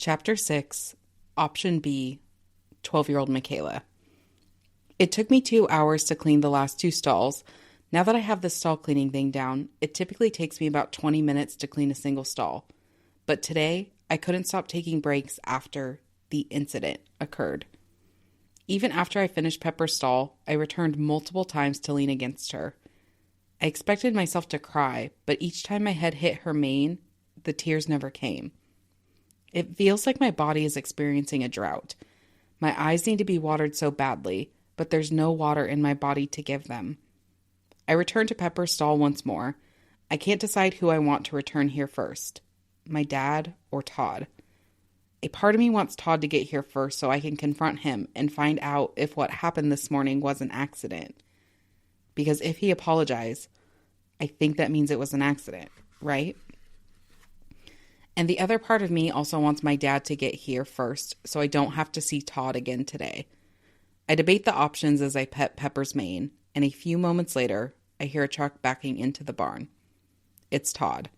Chapter 6, Option B, 12-year-old Michaela. It took me 2 hours to clean the last 2 stalls. Now that I have the stall cleaning thing down, it typically takes me about 20 minutes to clean a single stall. But today, I couldn't stop taking breaks after the incident occurred. Even after I finished Pepper's stall, I returned multiple times to lean against her. I expected myself to cry, but each time my head hit her mane, the tears never came. It feels like my body is experiencing a drought. My eyes need to be watered so badly, but there's no water in my body to give them. I return to Pepper's stall once more. I can't decide who I want to return here first, my dad or Todd. A part of me wants Todd to get here first so I can confront him and find out if what happened this morning was an accident. Because if he apologized, I think that means it was an accident, right? And the other part of me also wants my dad to get here first so I don't have to see Todd again today. I debate the options as I pet Pepper's mane, and a few moments later, I hear a truck backing into the barn. It's Todd.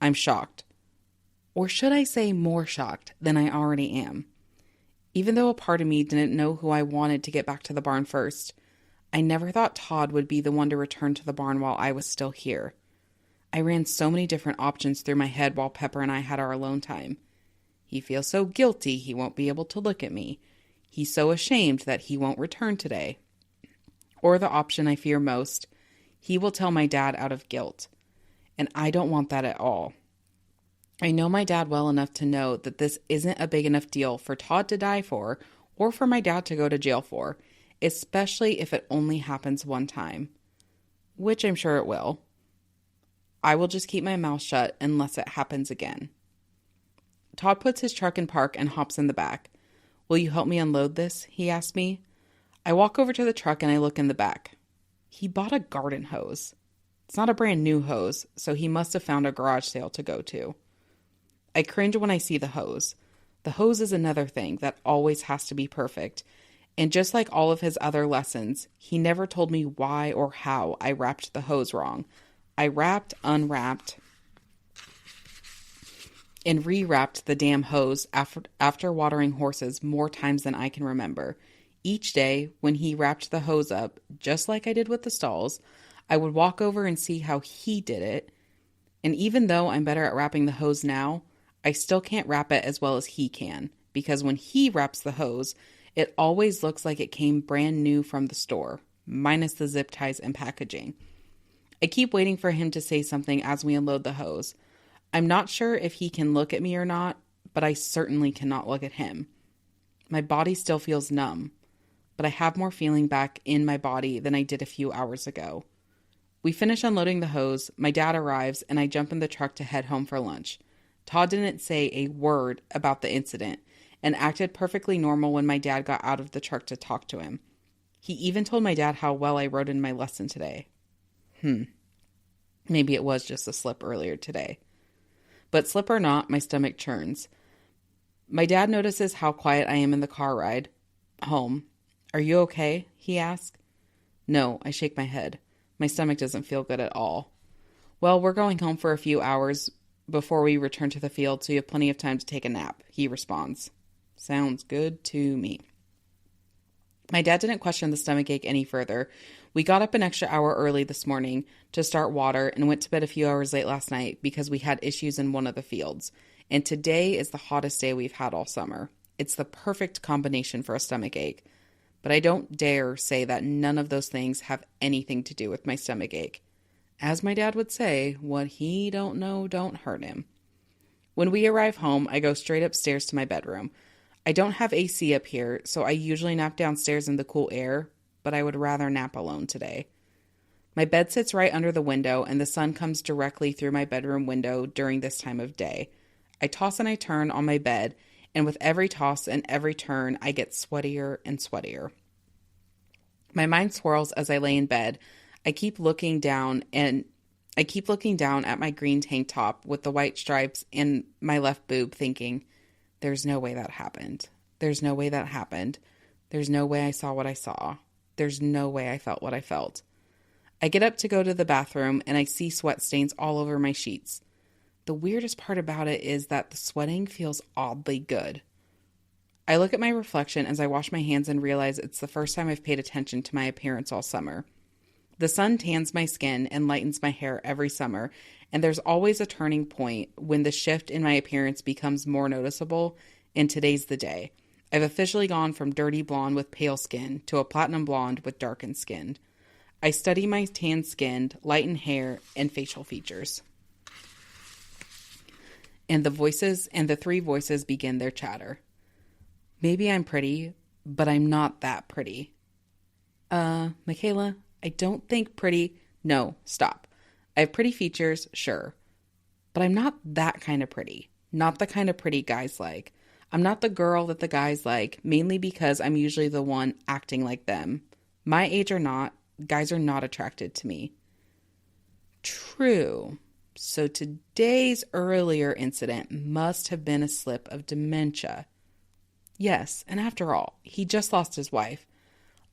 I'm shocked. Or should I say more shocked than I already am? Even though a part of me didn't know who I wanted to get back to the barn first, I never thought Todd would be the one to return to the barn while I was still here. I ran so many different options through my head while Pepper and I had our alone time. He feels so guilty he won't be able to look at me. He's so ashamed that he won't return today. Or the option I fear most, he will tell my dad out of guilt. And I don't want that at all. I know my dad well enough to know that this isn't a big enough deal for Todd to die for or for my dad to go to jail for, especially if it only happens one time. Which I'm sure it will. I will just keep my mouth shut unless it happens again. Todd puts his truck in park and hops in the back. Will you help me unload this? He asks me. I walk over to the truck and I look in the back. He bought a garden hose. It's not a brand new hose, so he must have found a garage sale to go to. I cringe when I see the hose. The hose is another thing that always has to be perfect. And just like all of his other lessons, he never told me why or how I wrapped the hose wrong. I wrapped, unwrapped, and rewrapped the damn hose after watering horses more times than I can remember. Each day, when he wrapped the hose up, just like I did with the stalls, I would walk over and see how he did it. And even though I'm better at wrapping the hose now, I still can't wrap it as well as he can, because when he wraps the hose, it always looks like it came brand new from the store, minus the zip ties and packaging. I keep waiting for him to say something as we unload the hose. I'm not sure if he can look at me or not, but I certainly cannot look at him. My body still feels numb, but I have more feeling back in my body than I did a few hours ago. We finish unloading the hose, my dad arrives, and I jump in the truck to head home for lunch. Todd didn't say a word about the incident and acted perfectly normal when my dad got out of the truck to talk to him. He even told my dad how well I wrote in my lesson today. Maybe it was just a slip earlier today. But slip or not, my stomach churns. My dad notices how quiet I am in the car ride home. Are you okay? He asks. No, I shake my head. My stomach doesn't feel good at all. Well, we're going home for a few hours before we return to the field, so you have plenty of time to take a nap, he responds. Sounds good to me. My dad didn't question the stomachache any further. We got up an extra hour early this morning to start water and went to bed a few hours late last night because we had issues in one of the fields. And today is the hottest day we've had all summer. It's the perfect combination for a stomachache. But I don't dare say that none of those things have anything to do with my stomachache. As my dad would say, what he don't know don't hurt him. When we arrive home, I go straight upstairs to my bedroom. I don't have AC up here, so I usually nap downstairs in the cool air, but I would rather nap alone today. My bed sits right under the window, and the sun comes directly through my bedroom window during this time of day. I toss and I turn on my bed, and with every toss and every turn, I get sweatier and sweatier. My mind swirls as I lay in bed. I keep looking down at my green tank top with the white stripes and my left boob, thinking, there's no way that happened. There's no way that happened. There's no way I saw what I saw. There's no way I felt what I felt. I get up to go to the bathroom and I see sweat stains all over my sheets. The weirdest part about it is that the sweating feels oddly good. I look at my reflection as I wash my hands and realize it's the first time I've paid attention to my appearance all summer. The sun tans my skin and lightens my hair every summer, and there's always a turning point when the shift in my appearance becomes more noticeable, and today's the day. I've officially gone from dirty blonde with pale skin to a platinum blonde with darkened skin. I study my tan-skinned, lightened hair and facial features. And the three voices begin their chatter. Maybe I'm pretty, but I'm not that pretty. Michaela, I don't think pretty. No, stop. I have pretty features, sure. But I'm not that kind of pretty. Not the kind of pretty guys like. I'm not the girl that the guys like, mainly because I'm usually the one acting like them. My age or not, guys are not attracted to me. True. So today's earlier incident must have been a slip of dementia. Yes, and after all, he just lost his wife.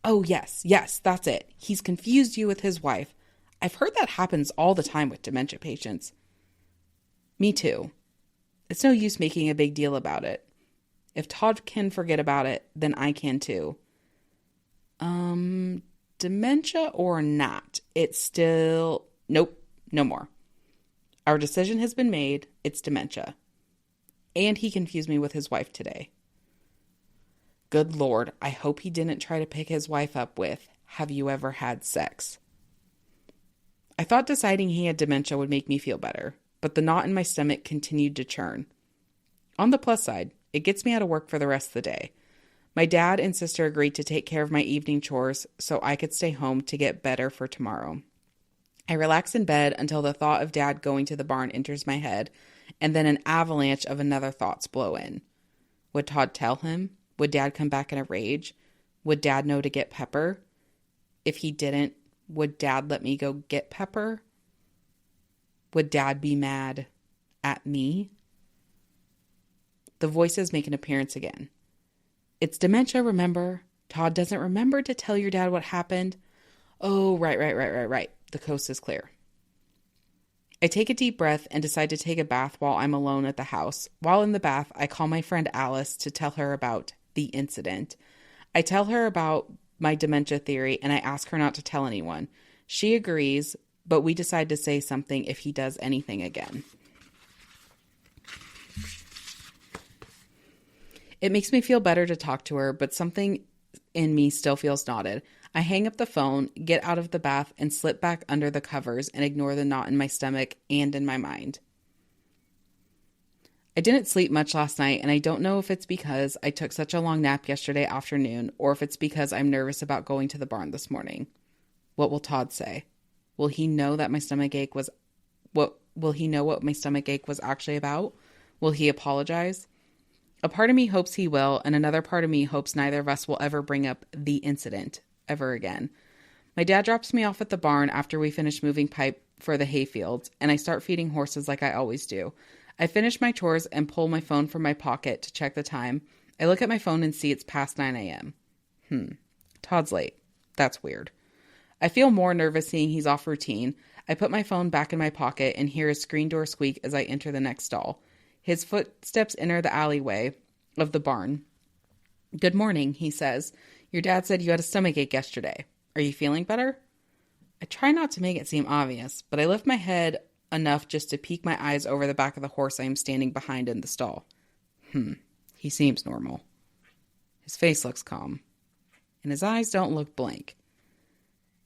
Oh, yes, that's it. He's confused you with his wife. I've heard that happens all the time with dementia patients. Me too. It's no use making a big deal about it. If Todd can forget about it, then I can too. Dementia or not, it's still... Nope, no more. Our decision has been made. It's dementia. And he confused me with his wife today. Good Lord, I hope he didn't try to pick his wife up with, have you ever had sex? I thought deciding he had dementia would make me feel better, but the knot in my stomach continued to churn. On the plus side, it gets me out of work for the rest of the day. My dad and sister agreed to take care of my evening chores so I could stay home to get better for tomorrow. I relax in bed until the thought of Dad going to the barn enters my head, and then an avalanche of another thoughts blow in. Would Todd tell him? Would Dad come back in a rage? Would Dad know to get Pepper? If he didn't, would Dad let me go get Pepper? Would Dad be mad at me? The voices make an appearance again. It's dementia, remember? Todd doesn't remember to tell your dad what happened. Oh, right. The coast is clear. I take a deep breath and decide to take a bath while I'm alone at the house. While in the bath, I call my friend Alice to tell her about the incident. I tell her about my dementia theory and I ask her not to tell anyone. She agrees, but we decide to say something if he does anything again. It makes me feel better to talk to her, but something in me still feels knotted. I hang up the phone, get out of the bath, and slip back under the covers and ignore the knot in my stomach and in my mind. I didn't sleep much last night, and I don't know if it's because I took such a long nap yesterday afternoon or if it's because I'm nervous about going to the barn this morning. What will Todd say? Will he know that my stomach ache was... Will he know what my stomach ache was actually about? Will he apologize? A part of me hopes he will, and another part of me hopes neither of us will ever bring up the incident ever again. My dad drops me off at the barn after we finish moving pipe for the hayfields, and I start feeding horses like I always do. I finish my chores and pull my phone from my pocket to check the time. I look at my phone and see it's past 9 a.m. Todd's late. That's weird. I feel more nervous seeing he's off routine. I put my phone back in my pocket and hear his screen door squeak as I enter the next stall. His footsteps enter the alleyway of the barn. Good morning, he says. Your dad said you had a stomachache yesterday. Are you feeling better? I try not to make it seem obvious, but I lift my head enough just to peek my eyes over the back of the horse I am standing behind in the stall. He seems normal. His face looks calm, and his eyes don't look blank.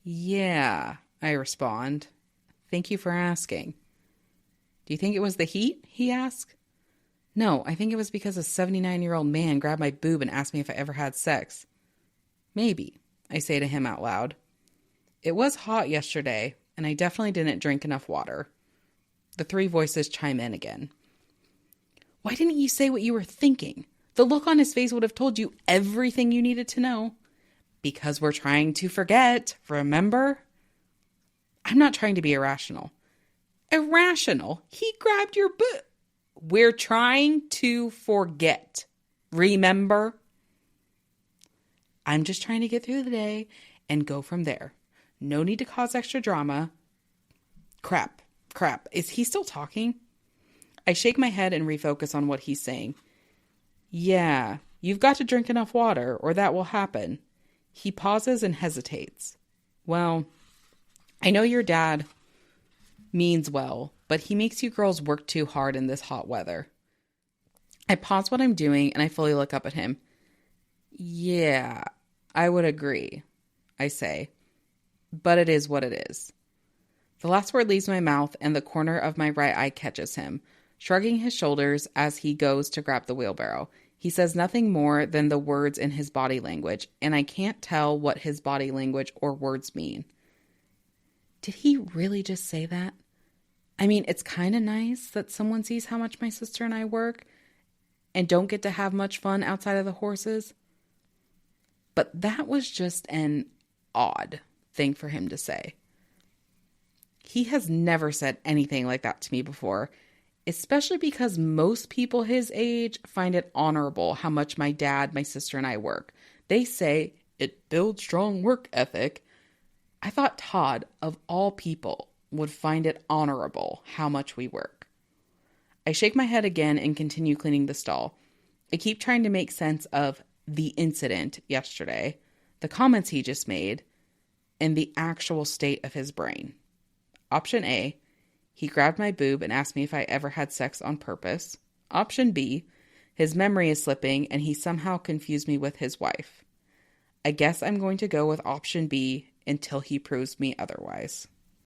Yeah, I respond. Thank you for asking. Do you think it was the heat? He asks. No, I think it was because a 79-year-old man grabbed my boob and asked me if I ever had sex. Maybe, I say to him out loud. It was hot yesterday, and I definitely didn't drink enough water. The three voices chime in again. Why didn't you say what you were thinking? The look on his face would have told you everything you needed to know. Because we're trying to forget, remember? I'm not trying to be irrational. Irrational? He grabbed your boob. We're trying to forget. Remember? I'm just trying to get through the day and go from there. No need to cause extra drama. Crap. Is he still talking? I shake my head and refocus on what he's saying. Yeah, you've got to drink enough water or that will happen. He pauses and hesitates. Well, I know your dad means well, but he makes you girls work too hard in this hot weather. I pause what I'm doing and I fully look up at him. Yeah, I would agree, I say, but it is what it is. The last word leaves my mouth and the corner of my right eye catches him, shrugging his shoulders as he goes to grab the wheelbarrow. He says nothing more than the words in his body language, and I can't tell what his body language or words mean. Did he really just say that? I mean, it's kind of nice that someone sees how much my sister and I work and don't get to have much fun outside of the horses. But that was just an odd thing for him to say. He has never said anything like that to me before, especially because most people his age find it honorable how much my dad, my sister, and I work. They say it builds strong work ethic. I thought Todd, of all people, would find it honorable how much we work. I shake my head again and continue cleaning the stall. I keep trying to make sense of the incident yesterday, the comments he just made, and the actual state of his brain. Option A, he grabbed my boob and asked me if I ever had sex on purpose. Option B, his memory is slipping and he somehow confused me with his wife. I guess I'm going to go with option B until he proves me otherwise.